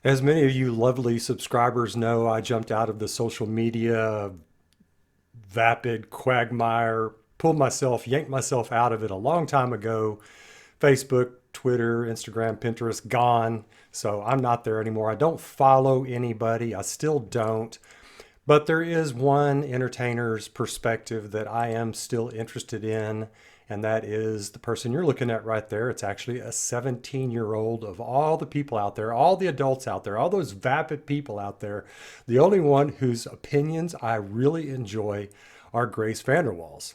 As many of you lovely subscribers know, I jumped out of the social media vapid quagmire, yanked myself out of it a long time ago. Facebook, Twitter, Instagram, Pinterest, gone. So I'm not there anymore. I don't follow anybody. I still don't. But there is one entertainer's perspective that I am still interested in, and that is the person you're looking at right there. It's actually a 17-year-old of all the people out there, all the adults out there, all those vapid people out there. The only one whose opinions I really enjoy are Grace Vanderwaal's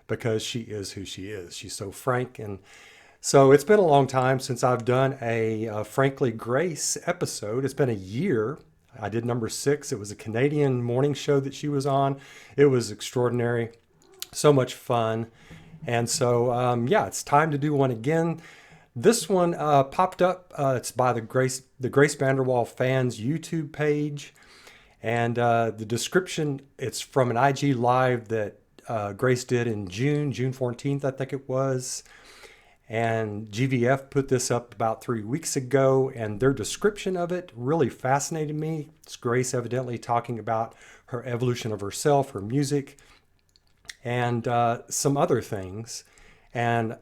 because she is who she is. She's so frank. And so it's been a long time since I've done a Frankly Grace episode. It's been a year. I did number 6. It was a Canadian morning show that she was on. It was extraordinary. So much fun. And so, yeah, it's time to do one again. This one popped up. It's by the Grace Vanderwaal Fans YouTube page. And the description, it's from an IG live that Grace did in June 14th, I think it was. And GVF put this up about 3 weeks ago, and their description of it really fascinated me. It's Grace evidently talking about her evolution of herself, her music, and some other things. And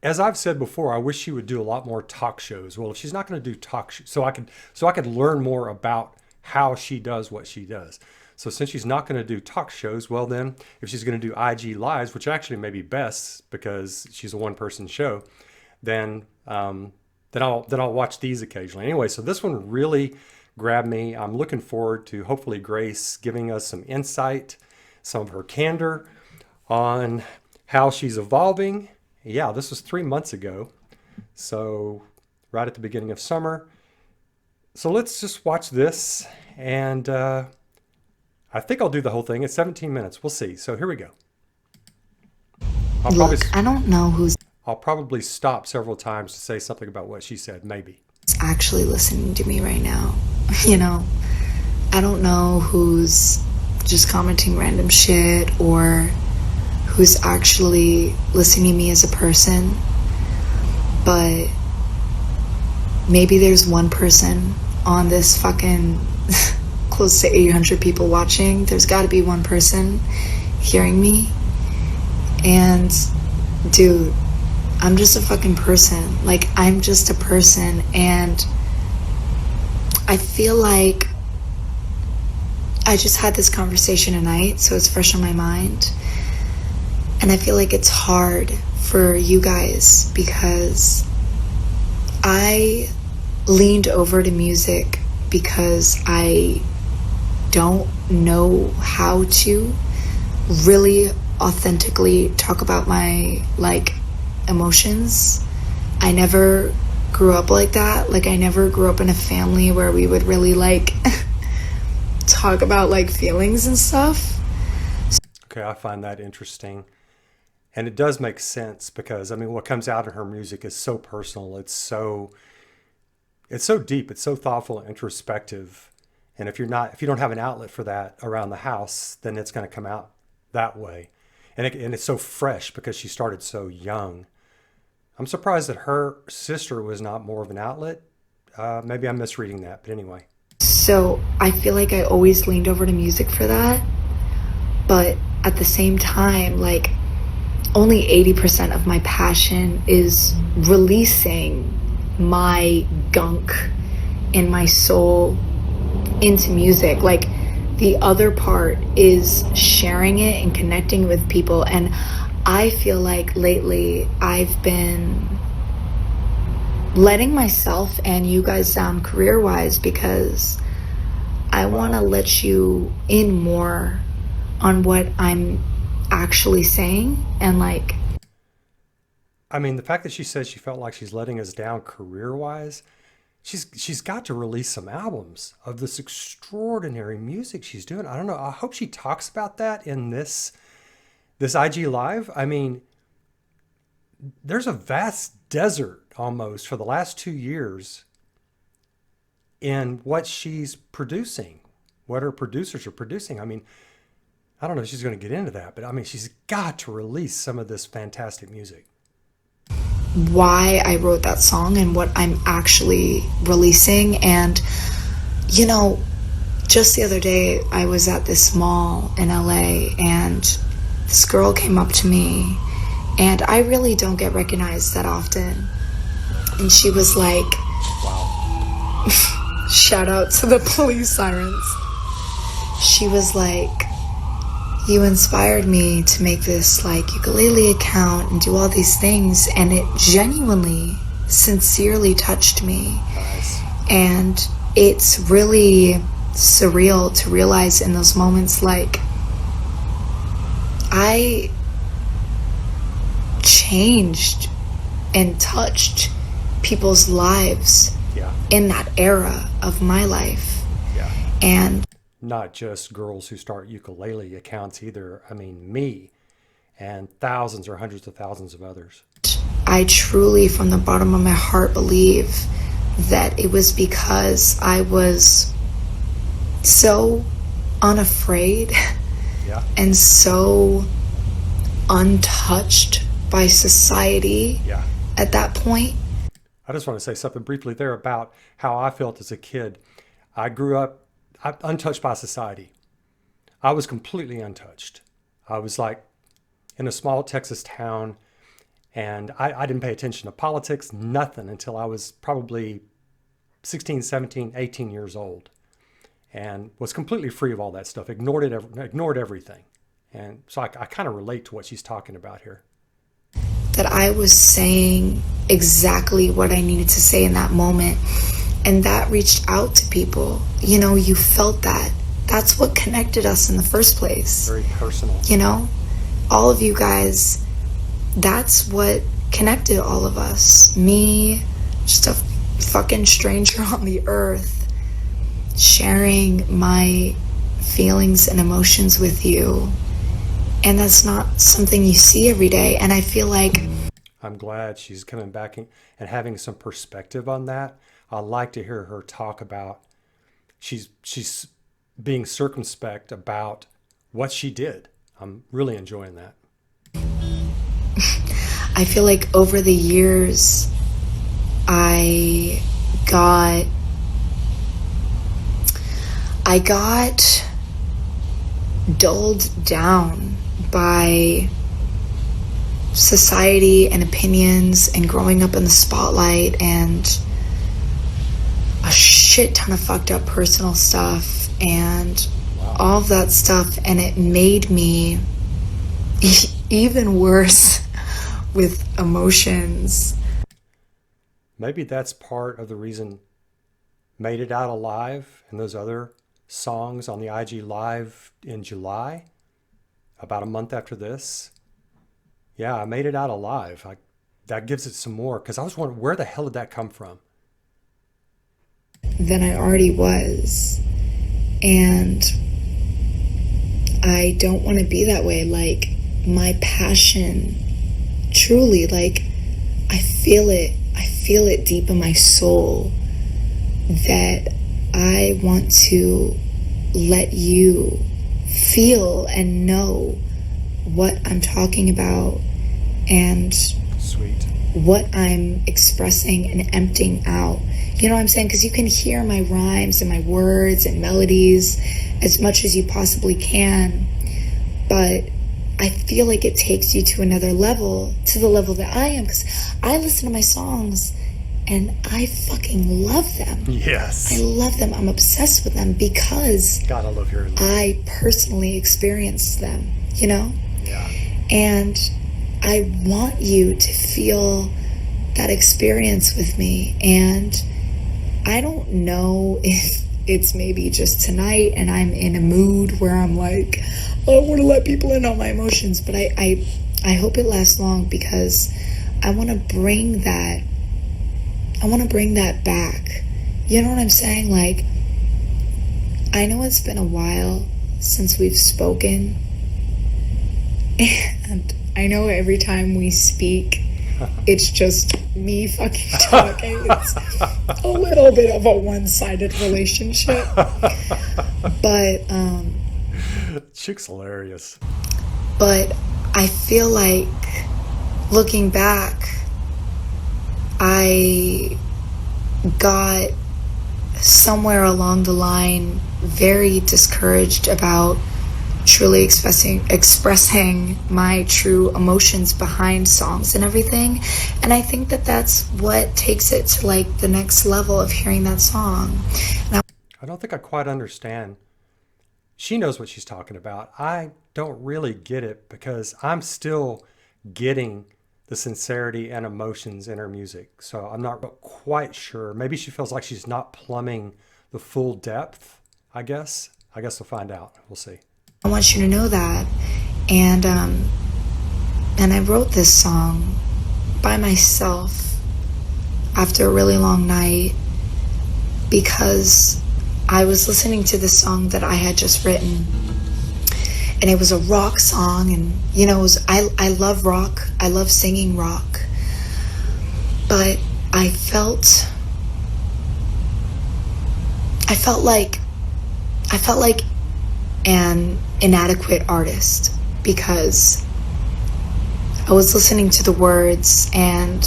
as I've said before, I wish she would do a lot more talk shows. Well, if she's not going to do talk shows, so I could learn more about how she does what she does. So since she's not going to do talk shows, well then, if she's going to do IG lives, which actually may be best because she's a one-person show, then I'll watch these occasionally. Anyway, so this one really grabbed me. I'm looking forward to hopefully Grace giving us some insight, some of her candor on how she's evolving. Yeah, this was 3 months ago, so right at the beginning of summer. So let's just watch this, and I think I'll do the whole thing. It's 17 minutes. We'll see. So here we go. Look, I don't know who's I'll probably stop several times to say something about what she said, maybe. actually listening to me right now. You know, I don't know who's just commenting random shit or who's actually listening to me as a person. But maybe there's one person on this fucking close to 800 people watching. There's got to be one person hearing me. And dude, I'm just a fucking person. Like, I'm just a person, and I feel like I just had this conversation tonight, so it's fresh on my mind. And I feel like it's hard for you guys because I leaned over to music because I don't know how to really authentically talk about my emotions. I never grew up like that. Like, I never grew up in a family where we would really talk about feelings and stuff. Okay, I find that interesting. And it does make sense because, I mean, what comes out of her music is so personal. It's so deep. It's so thoughtful and introspective. And if you don't have an outlet for that around the house, then it's going to come out that way. And it's so fresh because she started so young. I'm surprised that her sister was not more of an outlet. Maybe I'm misreading that, but anyway. So I feel like I always leaned over to music for that. But at the same time, only 80% of my passion is releasing my gunk in my soul into music. The other part is sharing it and connecting with people. And I feel like lately I've been letting myself and you guys down career-wise because I want to let you in more on what I'm actually saying. And I mean, the fact that she says she felt like she's letting us down career-wise, she's got to release some albums of this extraordinary music she's doing. I don't know. I hope she talks about that in this IG live. I mean, there's a vast desert almost for the last 2 years in what she's producing, what her producers are producing. I mean, I don't know if she's going to get into that, but I mean, she's got to release some of this fantastic music. why I wrote that song and what I'm actually releasing. And You know, just the other day, I was at this mall in LA, and this girl came up to me, and I really don't get recognized that often. And she was like, Wow. shout out to the police sirens. She was like, you inspired me to make this like ukulele account and do all these things, and it genuinely, sincerely touched me. Nice. And it's really surreal to realize in those moments, like, I changed and touched people's lives Yeah. in that era of my life. Yeah. And Not just girls who start ukulele accounts either. I mean, me and thousands or hundreds of thousands of others. I truly, from the bottom of my heart, believe that it was because I was so unafraid Yeah. and so untouched by society Yeah. at that point. I just want to say something briefly there about how I felt as a kid. I grew up untouched by society. I was completely untouched. I was like in a small Texas town, and I didn't pay attention to politics, nothing, until I was probably 16, 17, 18 years old, and was completely free of all that stuff, ignored everything. And so I kind of relate to what she's talking about here. That I was saying exactly what I needed to say in that moment. And that reached out to people. You know, you felt that. That's what connected us in the first place. Very personal. You know, all of you guys, that's what connected all of us. Me, just a fucking stranger on the earth, sharing my feelings and emotions with you. And that's not something you see every day. And I feel like I'm glad she's coming back and having some perspective on that. I like to hear her talk about she's being circumspect about what she did. I'm really enjoying that. I feel like over the years, I got dulled down by society and opinions and growing up in the spotlight and a shit ton of fucked up personal stuff and all of that stuff, and it made me even worse with emotions. Maybe that's part of the reason Made It Out Alive and those other songs on the IG Live in July, about a month after this. Yeah, I made it out alive. That gives it some more, because I was wondering, where the hell did that come from? Than I already was. And I don't want to be that way. Like, my passion, truly, like, I feel it deep in my soul that I want to let you feel and know what I'm talking about and Sweet. what I'm expressing and emptying out. You know what I'm saying? Because you can hear my rhymes and my words and melodies as much as you possibly can, but I feel like it takes you to another level, to the level that I am, because I listen to my songs and I fucking love them. Yes. I love them. I'm obsessed with them because God, I love hearing that. I personally experienced them, you know? Yeah. And I want you to feel that experience with me. And I don't know if it's maybe just tonight and I'm in a mood where I'm like, I want to let people in on my emotions, but I hope it lasts long, because I want to bring that back. You know what I'm saying? Like, I know it's been a while since we've spoken, and I know every time we speak, it's just me fucking talking. It's a little bit of a one-sided relationship. But, Chick's hilarious. but I feel like, looking back, I got somewhere along the line very discouraged about truly expressing my true emotions behind songs and everything. And I think that that's what takes it to like the next level of hearing that song. And I don't think I quite understand. She knows what she's talking about. I don't really get it because I'm still getting the sincerity and emotions in her music. So I'm not quite sure. Maybe she feels like she's not plumbing the full depth, I guess. I guess we'll find out. We'll see. I want you to know that. And I wrote this song by myself after a really long night because I was listening to the song that I had just written, and it was a rock song. And you know, I love rock, I love singing rock, but I felt like an inadequate artist because I was listening to the words and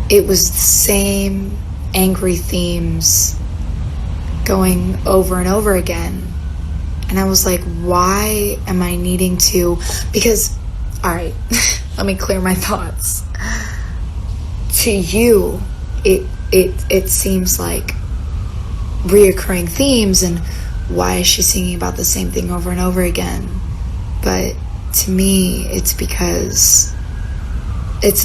it was the same angry themes going over and over again. And I was like, why am I needing to? Because, all right, let me clear my thoughts. To you, it seems like reoccurring themes and why is she singing about the same thing over and over again? But to me, it's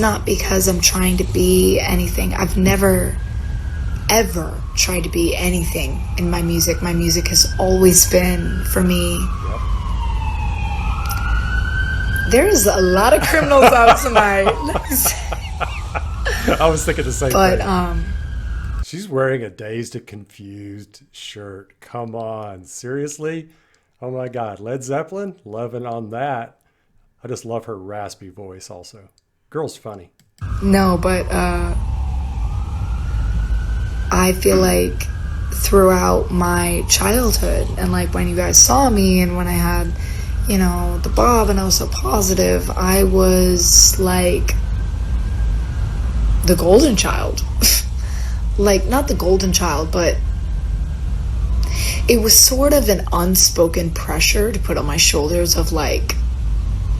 not because I'm trying to be anything. I've never ever tried to be anything in my music. My music has always been, for me, Yep. there's a lot of criminals out tonight. I was thinking the same But thing. She's wearing a Dazed and Confused shirt. Come on. Seriously? Oh my God. Led Zeppelin? Loving on that. I just love her raspy voice also. Girl's funny. no, but I feel like throughout my childhood and like when you guys saw me and when I had, you know, the bob and I was so positive, I was like the golden child. Like, not the golden child, but it was sort of an unspoken pressure to put on my shoulders of like,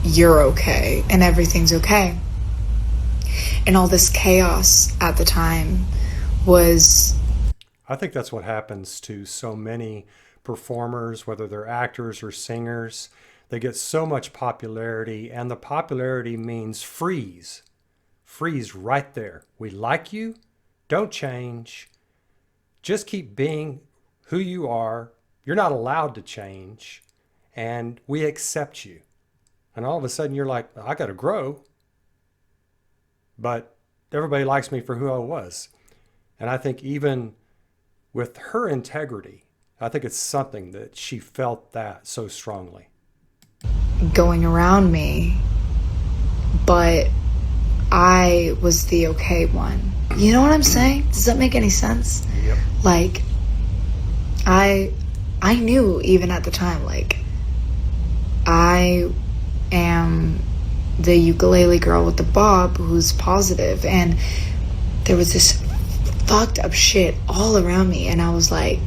you're okay and everything's okay. And all this chaos at the time was, I think that's what happens to so many performers, whether they're actors or singers. They get so much popularity, and the popularity means freeze. Freeze right there. We like you. Don't change. Just keep being who you are. You're not allowed to change. And we accept you. And all of a sudden you're like, I got to grow. But everybody likes me for who I was. And I think even with her integrity, I think it's something that she felt that so strongly. going around me, but I was the okay one. You know what I'm saying? Does that make any sense? Yep. Like, I knew even at the time, like, I am the ukulele girl with the bob who's positive, and there was this fucked up shit all around me, and I was like,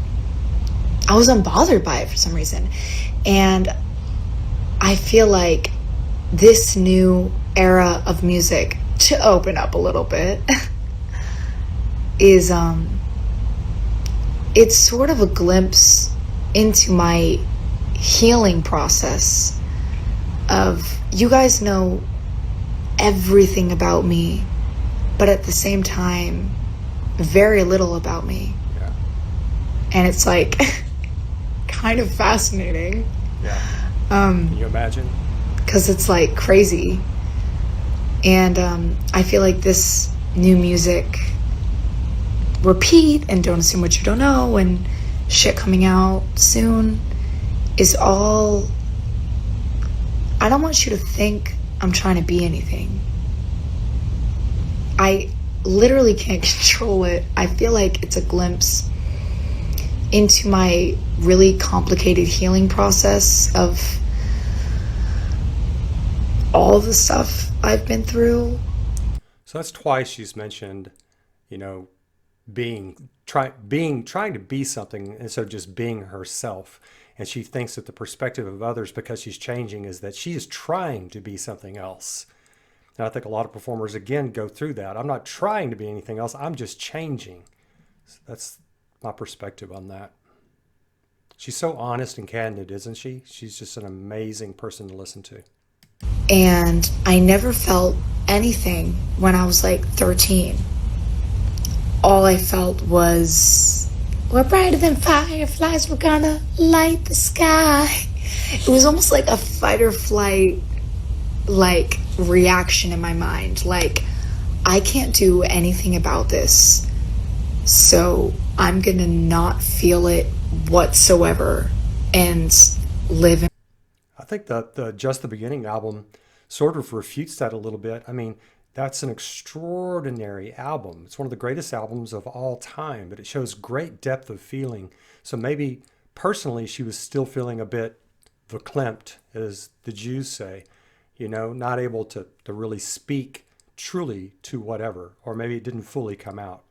I was unbothered by it for some reason. And I feel like this new era of music, to open up a little bit, is it's sort of a glimpse into my healing process of, you guys know everything about me, but at the same time very little about me. Yeah. And it's like kind of fascinating. Yeah. Can you imagine? Because it's like crazy. And I feel like this new music, Repeat and Don't Assume What You Don't Know and shit coming out soon, is all, I don't want you to think I'm trying to be anything. I literally can't control it. I feel like it's a glimpse into my really complicated healing process of all the stuff I've been through. So that's twice she's mentioned, being trying to be something instead of just being herself. And she thinks that the perspective of others, because she's changing, is that she is trying to be something else. And I think a lot of performers, again, go through that. I'm not trying to be anything else. I'm just changing. That's my perspective on that. She's so honest and candid, isn't she? She's just an amazing person to listen to. And I never felt anything when I was like 13. All I felt was, we're brighter than fireflies, we're gonna light the sky. It was almost like a fight or flight like reaction in my mind. Like, I can't do anything about this, so I'm gonna not feel it whatsoever and live in. I think that the Just the Beginning album sort of refutes that a little bit. I mean, that's an extraordinary album. It's one of the greatest albums of all time, but it shows great depth of feeling. So maybe personally, she was still feeling a bit verklempt, as the Jews say, not able to really speak truly to whatever, or maybe it didn't fully come out.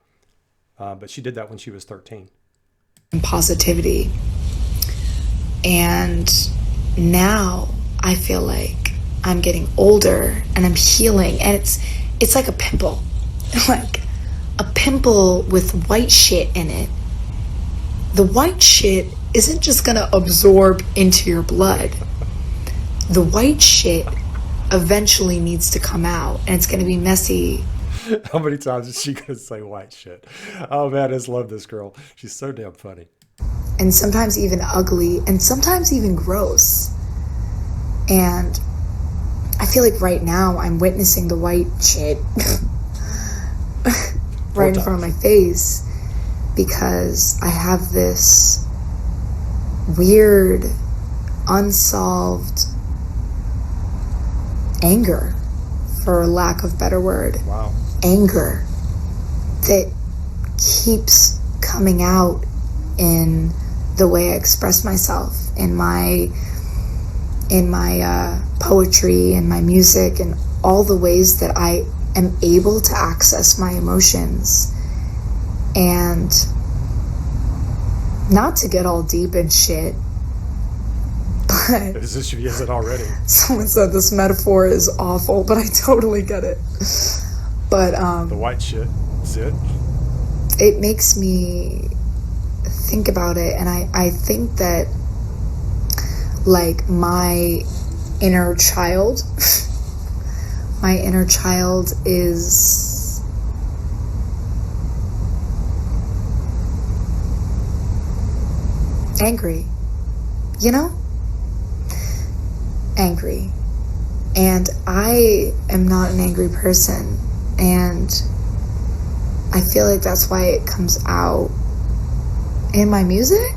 But she did that when she was 13. Positivity. And now I feel like I'm getting older and I'm healing, and it's like a pimple. Like a pimple with white shit in it. The white shit isn't just gonna absorb into your blood. The white shit eventually needs to come out, and it's gonna be messy. How many times is she gonna say white shit? Oh man, I just love this girl. She's so damn funny. And sometimes even ugly, and sometimes even gross. And I feel like right now I'm witnessing the white shit right in front of my face, because I have this weird, unsolved anger, for lack of a better word. Wow. Anger that keeps coming out in the way I express myself, in my poetry and my music, and all the ways that I am able to access my emotions. And not to get all deep in shit, but Is it already? someone said this metaphor is awful, but I totally get it. But The white shit. That's it. it makes me think about it, and I think that, like, my inner child is angry, angry. And I am not an angry person, and I feel like that's why it comes out in my music.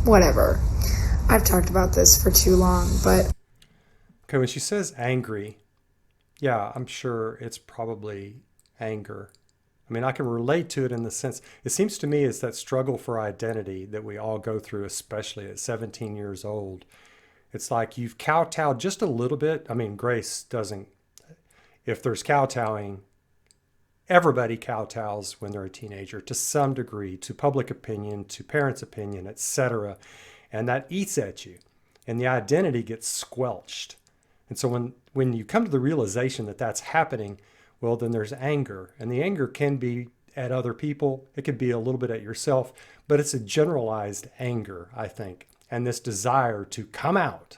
Whatever. I've talked about this for too long, but Okay, when she says angry, yeah, I'm sure it's probably anger. I mean, I can relate to it in the sense, it seems to me it's that struggle for identity that we all go through, especially at 17 years old. It's like you've kowtowed just a little bit. I mean, Grace doesn't, if there's kowtowing, everybody kowtows when they're a teenager to some degree, to public opinion, to parents' opinion, etc. And that eats at you, and the identity gets squelched. And so when you come to the realization that that's happening, well, then there's anger. And the anger can be at other people. It could be a little bit at yourself, but it's a generalized anger, I think. And this desire to come out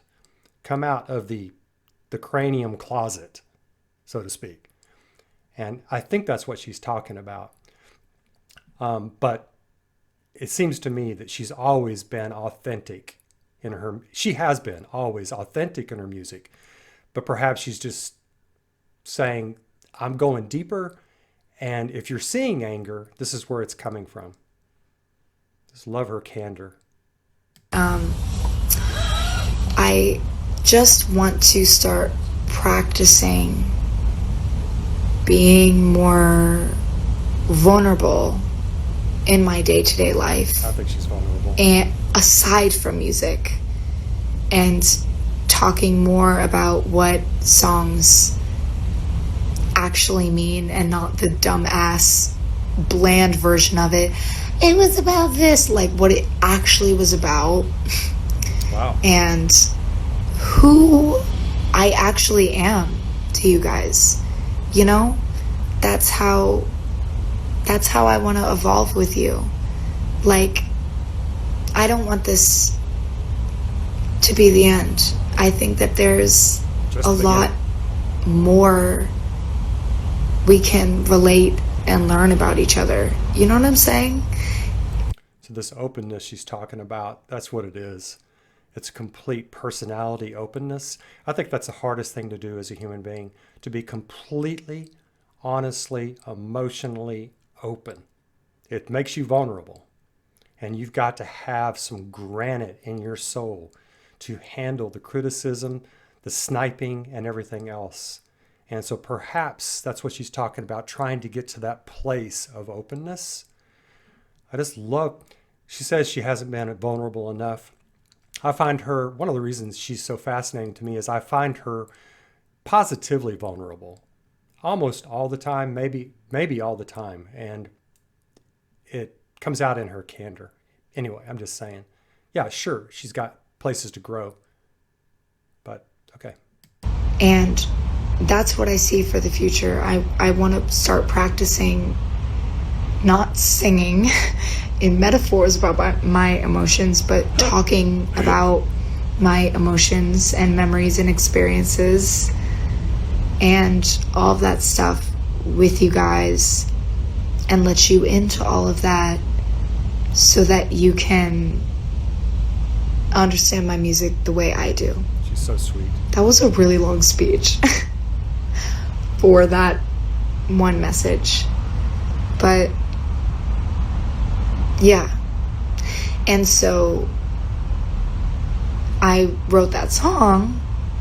of the cranium closet, so to speak. And I think that's what she's talking about. But it seems to me that she's always been authentic she has been always authentic in her music, but perhaps she's just saying, I'm going deeper. And if you're seeing anger, this is where it's coming from. Just love her candor. I just want to start practicing being more vulnerable in my day-to-day life. I think she's vulnerable. And aside from music, and talking more about what songs actually mean, and not the dumbass bland version of it. It was about this, like what it actually was about. Wow. And who I actually am to you guys. You know? That's how I want to evolve with you. Like, I don't want this to be the end. I think that there's a lot more we can relate and learn about each other. You know what I'm saying? So this openness she's talking about, that's what it is. It's complete personality openness. I think that's the hardest thing to do as a human being, to be completely, honestly, emotionally open. It makes you vulnerable. And you've got to have some granite in your soul to handle the criticism, the sniping, and everything else. And so perhaps that's what she's talking about, trying to get to that place of openness. I just love, she says she hasn't been vulnerable enough. I find her, one of the reasons she's so fascinating to me is I find her positively vulnerable almost all the time, maybe all the time. And it comes out in her candor. Anyway, I'm just saying, yeah, sure, she's got places to grow, but okay. And that's what I see for the future. I want to start practicing not singing in metaphors about my emotions, but talking about my emotions and memories and experiences and all of that stuff with you guys, and let you into all of that so that you can understand my music the way I do. She's so sweet. That was a really long speech for that one message. But yeah. And so I wrote that song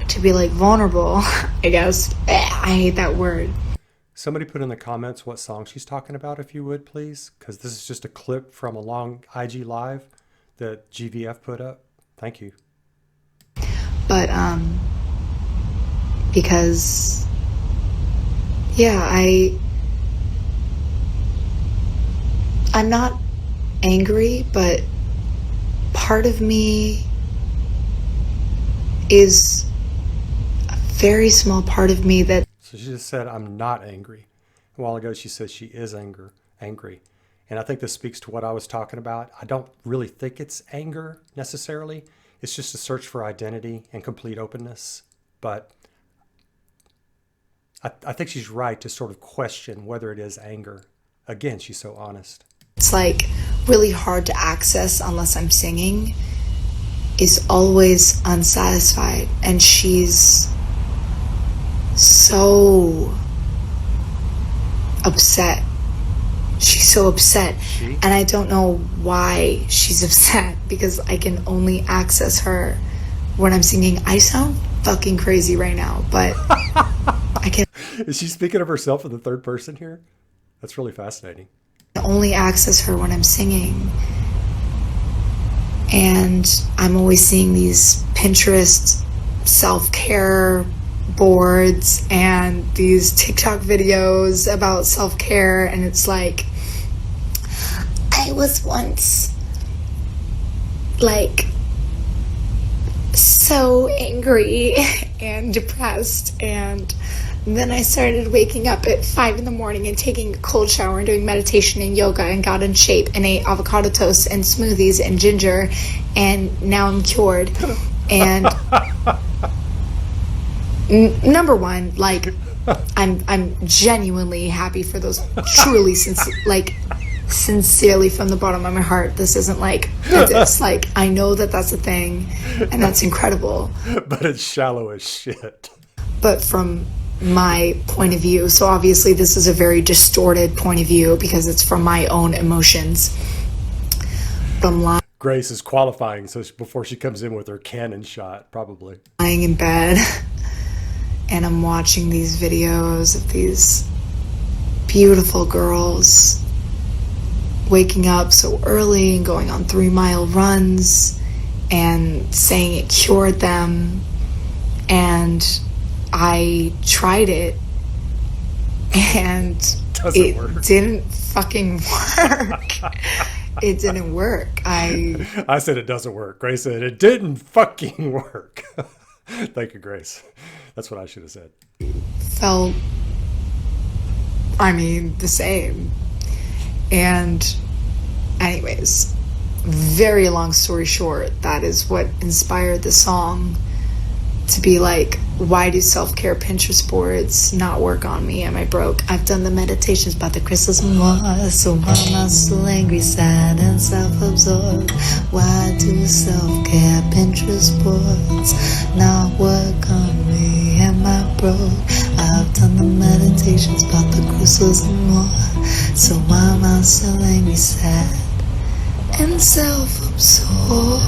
to be like vulnerable, I guess. I hate that word. Somebody put in the comments what song she's talking about, if you would, please, because this is just a clip from a long IG live that GVF put up. Thank you. But because yeah, I'm not angry, but part of me is a very small part of me that. So she just said, I'm not angry. A while ago, she says she is angry. And I think this speaks to what I was talking about. I don't really think it's anger necessarily. It's just a search for identity and complete openness. But I think she's right to sort of question whether it is anger. Again, she's so honest. It's like really hard to access unless I'm singing, is always unsatisfied. And she's so upset. She's so upset. And I don't know why she's upset, because I can only access her when I'm singing. I sound fucking crazy right now, but I can Is she speaking of herself in the third person here? That's really fascinating. only access her when I'm singing. And I'm always seeing these Pinterest self-care boards and these TikTok videos about self-care, and it's like, I was once like so angry and depressed, and then I started waking up at 5 a.m. and taking a cold shower and doing meditation and yoga and got in shape and ate avocado toast and smoothies and ginger, and now I'm cured. And number one, like, I'm genuinely happy for those, truly, sincerely from the bottom of my heart. This isn't like this. Like, I know that that's a thing, and that's incredible. But it's shallow as shit. But from my point of view, so obviously this is a very distorted point of view because it's from my own emotions. But I'm lying. Grace is qualifying so before she comes in with her cannon shot, probably. Lying in bed, and I'm watching these videos of these beautiful girls waking up so early and going on 3-mile runs and saying it cured them. And I tried it, and doesn't It work. didn't fucking work. It didn't work. I said it doesn't work. Grace said it didn't fucking work. Thank you, Grace. That's what I should have said. felt, the same. And, anyways, very long story short, that is what inspired the song to be like, why do self-care Pinterest boards not work on me? Am I broke? I've done the meditations about the crystals and more. So why am I still angry, sad, and self-absorbed? Why do self-care Pinterest boards not work on me? Am I broke? I've done the meditations about the crystals and more. So why am I still angry, sad, and self-absorbed?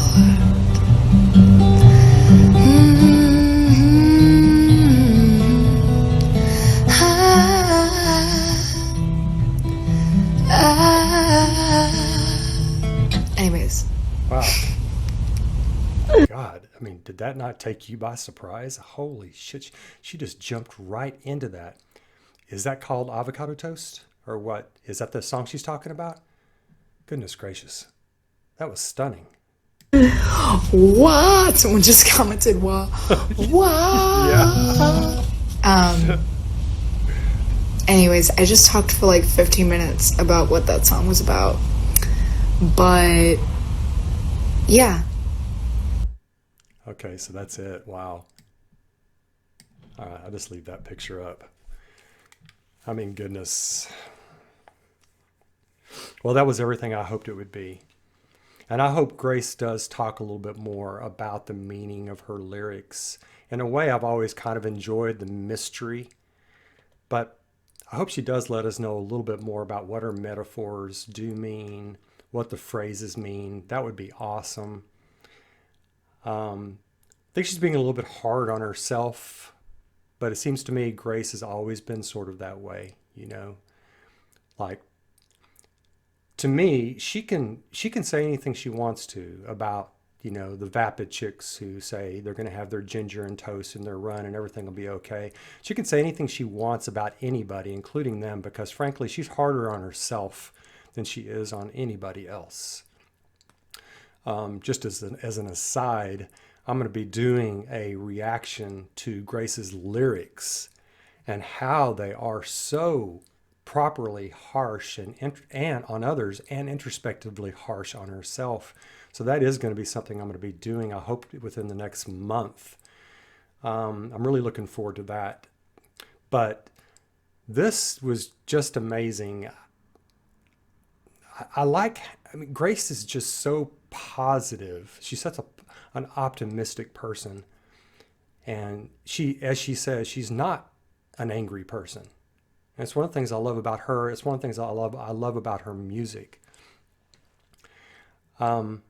Anyways, Wow. God, I mean, did that not take you by surprise? Holy shit. She just jumped right into that. Is that called avocado toast? Or what? Is that the song she's talking about? Goodness gracious. That was stunning. what? Someone just commented, what? Yeah. Anyways, I just talked for like 15 minutes about what that song was about. But, yeah. Okay, so that's it. Wow. All right, I'll just leave that picture up. I mean, goodness. Well, that was everything I hoped it would be. And I hope Grace does talk a little bit more about the meaning of her lyrics. In a way, I've always kind of enjoyed the mystery, but I hope she does let us know a little bit more about what her metaphors do mean, what the phrases mean. That would be awesome. I think she's being a little bit hard on herself, but it seems to me Grace has always been sort of that way, you know? Like, to me, she can say anything she wants to about, you know, the vapid chicks who say they're going to have their ginger and toast and their run and everything will be okay. She can say anything she wants about anybody, including them, because frankly, she's harder on herself than she is on anybody else. Just as an aside, I'm going to be doing a reaction to Grace's lyrics and how they are so properly harsh and on others and introspectively harsh on herself. So that is going to be something I'm going to be doing, I hope, within the next month. I'm really looking forward to that. But this was just amazing. Grace is just so positive. She's such an optimistic person. And as she says, she's not an angry person. And it's one of the things I love about her. It's one of the things I love about her music. And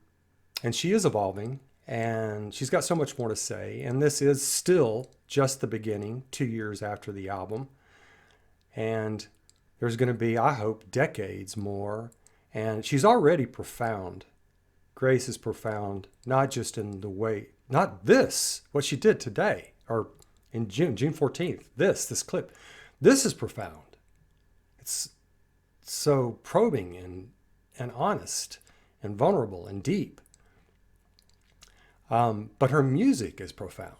she is evolving, and she's got so much more to say. And this is still just the beginning, 2 years after the album. And there's going to be, I hope, decades more. And she's already profound. Grace is profound, not just in the way, not this, what she did today, or in June 14th, this clip. This is profound. It's so probing and honest and vulnerable and deep. But her music is profound.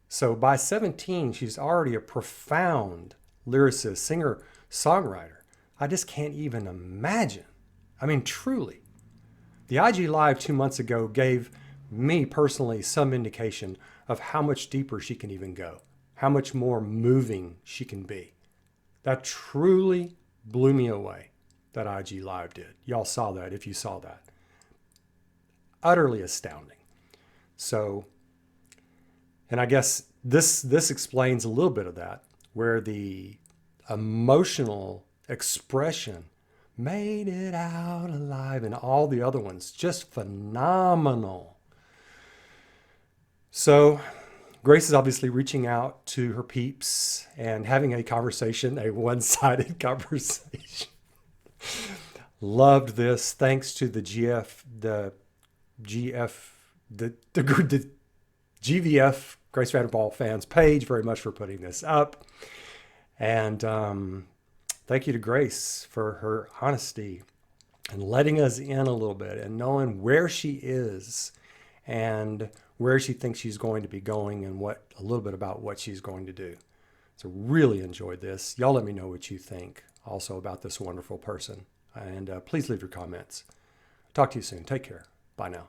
So by 17, she's already a profound lyricist, singer, songwriter. I just can't even imagine. I mean, truly. The IG Live 2 months ago gave me personally some indication of how much deeper she can even go, how much more moving she can be. That truly blew me away, that IG Live did. Y'all saw that if you saw that. Utterly astounding. So, and I guess this explains a little bit of that, where the emotional expression made it out alive and all the other ones, just phenomenal. So Grace is obviously reaching out to her peeps and having a conversation, a one-sided conversation. Loved this. Thanks to the GVF Grace Vanderwaal Fans page very much for putting this up. And Thank you to Grace for her honesty and letting us in a little bit and knowing where she is and where she thinks she's going to be going and what a little bit about what she's going to do. So really enjoyed this. Y'all let me know what you think also about this wonderful person. And please leave your comments. Talk to you soon. Take care. Bye now.